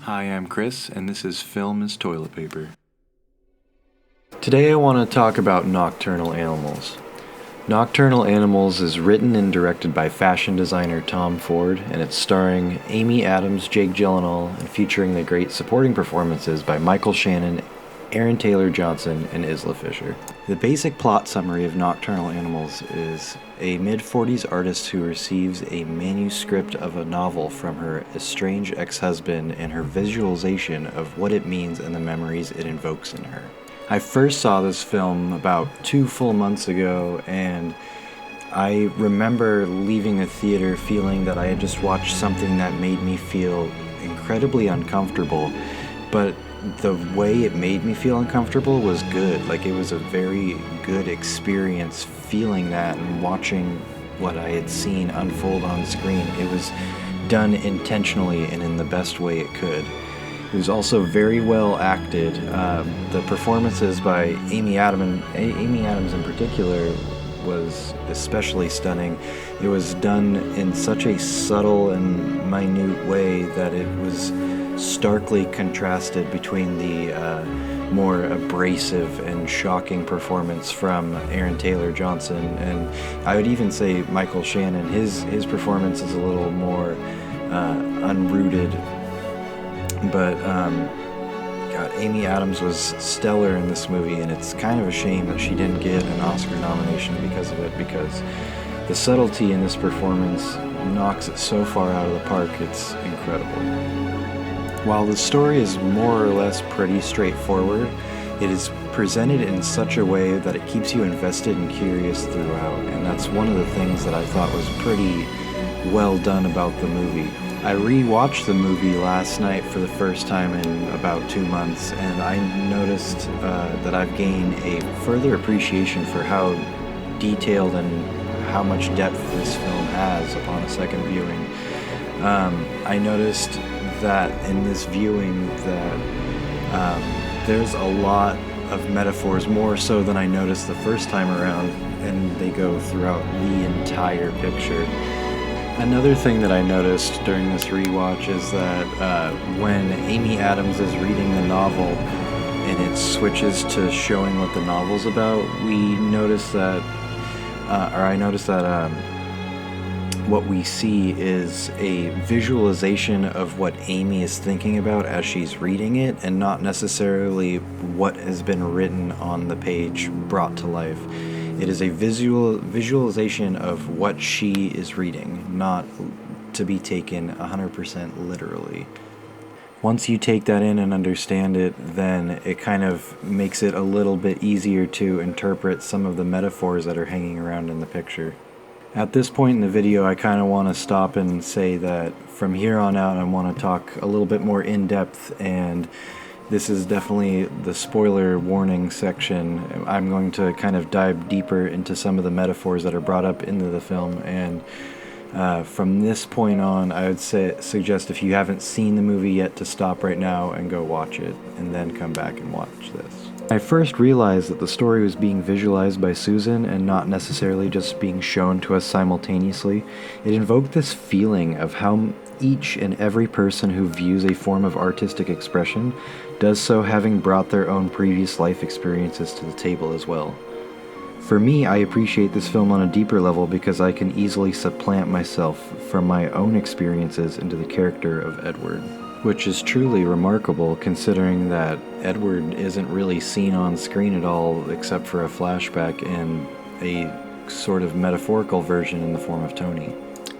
Hi, I'm Chris, and this is Film is Toilet Paper. Today I want to talk about Nocturnal Animals. Nocturnal Animals is written and directed by fashion designer Tom Ford, and it's starring Amy Adams, Jake Gyllenhaal, and featuring the great supporting performances by Michael Shannon, Aaron Taylor Johnson, and Isla Fisher. The basic plot summary of Nocturnal Animals is a mid-40s artist who receives a manuscript of a novel from her estranged ex-husband and her visualization of what it means and the memories it invokes in her. I first saw this film about 2 full months ago, and I remember leaving the theater feeling that I had just watched something that made me feel incredibly uncomfortable, but the way it made me feel uncomfortable was good. Like, it was a very good experience feeling that and watching what I had seen unfold on screen. It was done intentionally and in the best way it could. It was also very well acted. The performances by Amy Adams in particular was especially stunning. It was done in such a subtle and minute way that it was starkly contrasted between the more abrasive and shocking performance from Aaron Taylor Johnson, and I would even say Michael Shannon. His performance is a little more unrooted, but God, Amy Adams was stellar in this movie, and it's kind of a shame that she didn't get an Oscar nomination because of it, because the subtlety in this performance knocks it so far out of the park. It's incredible. While the story is more or less pretty straightforward, it is presented in such a way that it keeps you invested and curious throughout, and that's one of the things that I thought was pretty well done about the movie. I re-watched the movie last night for the first time in about 2 months, and I noticed that I've gained a further appreciation for how detailed and how much depth this film has upon a second viewing. I noticed that in this viewing that there's a lot of metaphors, more so than I noticed the first time around, and they go throughout the entire picture. Another thing that I noticed during this rewatch is that when Amy Adams is reading the novel and it switches to showing what the novel's about, I noticed that what we see is a visualization of what Amy is thinking about as she's reading it, and not necessarily what has been written on the page brought to life. It is a visualization of what she is reading, not to be taken 100% literally. Once you take that in and understand it, then it kind of makes it a little bit easier to interpret some of the metaphors that are hanging around in the picture. At this point in the video, I kind of want to stop and say that from here on out I want to talk a little bit more in depth, and this is definitely the spoiler warning section. I'm going to kind of dive deeper into some of the metaphors that are brought up into the film, and from this point on, I would suggest if you haven't seen the movie yet to stop right now and go watch it, and then come back and watch this. I first realized that the story was being visualized by Susan and not necessarily just being shown to us simultaneously. It invoked this feeling of how each and every person who views a form of artistic expression does so having brought their own previous life experiences to the table as well. For me, I appreciate this film on a deeper level because I can easily supplant myself from my own experiences into the character of Edward, which is truly remarkable considering that Edward isn't really seen on screen at all except for a flashback and a sort of metaphorical version in the form of Tony.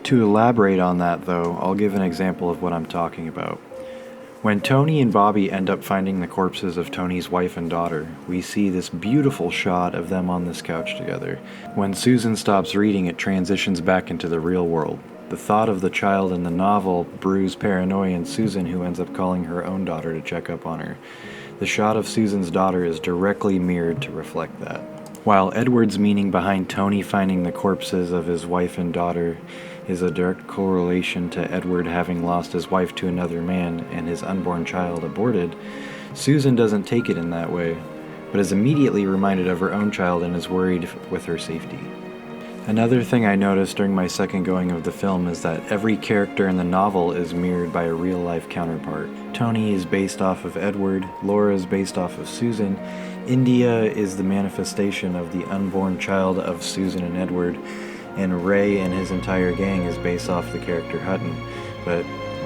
To elaborate on that, though, I'll give an example of what I'm talking about. When Tony and Bobby end up finding the corpses of Tony's wife and daughter, we see this beautiful shot of them on this couch together. When Susan stops reading, it transitions back into the real world. The thought of the child in the novel brews paranoia in Susan, who ends up calling her own daughter to check up on her. The shot of Susan's daughter is directly mirrored to reflect that. While Edward's meaning behind Tony finding the corpses of his wife and daughter is a direct correlation to Edward having lost his wife to another man and his unborn child aborted, Susan doesn't take it in that way, but is immediately reminded of her own child and is worried with her safety. Another thing I noticed during my second going of the film is that every character in the novel is mirrored by a real-life counterpart. Tony is based off of Edward, Laura is based off of Susan, India is the manifestation of the unborn child of Susan and Edward, and Ray and his entire gang is based off the character Hutton. But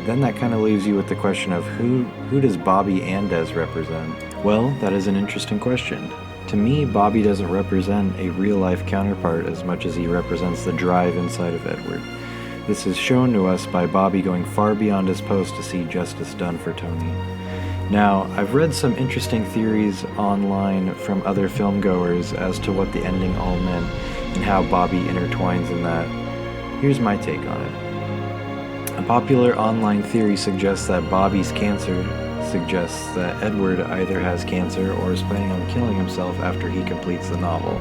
then that kind of leaves you with the question of who does Bobby and Des represent? Well, that is an interesting question. To me, Bobby doesn't represent a real-life counterpart as much as he represents the drive inside of Edward. This is shown to us by Bobby going far beyond his post to see justice done for Tony. Now, I've read some interesting theories online from other filmgoers as to what the ending all meant and how Bobby intertwines in that. Here's my take on it. A popular online theory suggests that Bobby's cancer suggests that Edward either has cancer or is planning on killing himself after he completes the novel.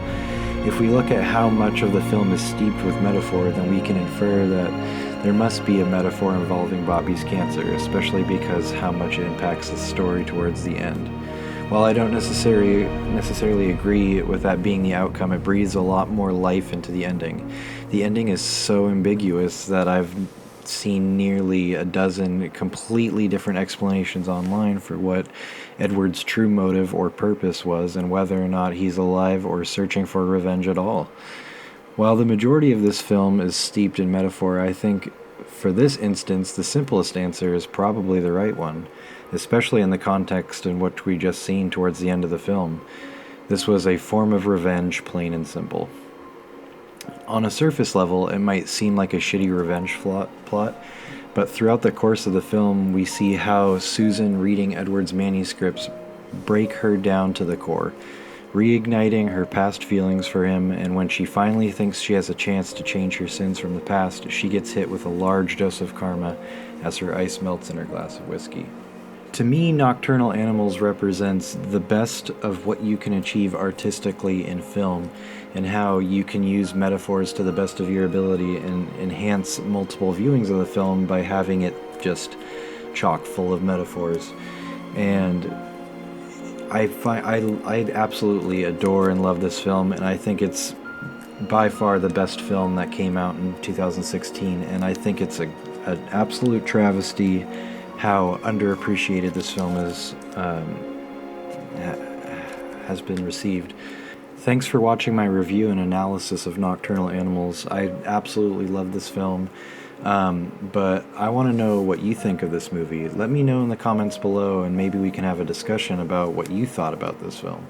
If we look at how much of the film is steeped with metaphor, then we can infer that there must be a metaphor involving Bobby's cancer, especially because how much it impacts the story towards the end. While I don't necessarily agree with that being the outcome, it breathes a lot more life into the ending. The ending is so ambiguous that I've seen nearly a dozen completely different explanations online for what Edward's true motive or purpose was and whether or not he's alive or searching for revenge at all. While the majority of this film is steeped in metaphor, I think for this instance the simplest answer is probably the right one, especially in the context in which we just seen towards the end of the film. This was a form of revenge, plain and simple. On a surface level, it might seem like a shitty revenge plot, but throughout the course of the film, we see how Susan reading Edward's manuscripts break her down to the core, reigniting her past feelings for him, and when she finally thinks she has a chance to change her sins from the past, she gets hit with a large dose of karma as her ice melts in her glass of whiskey. To me, Nocturnal Animals represents the best of what you can achieve artistically in film and how you can use metaphors to the best of your ability and enhance multiple viewings of the film by having it just chock full of metaphors. And I absolutely adore and love this film, and I think it's by far the best film that came out in 2016, and I think it's an absolute travesty how underappreciated this film has been received. Thanks for watching my review and analysis of Nocturnal Animals. I absolutely love this film, but I want to know what you think of this movie. Let me know in the comments below, and maybe we can have a discussion about what you thought about this film.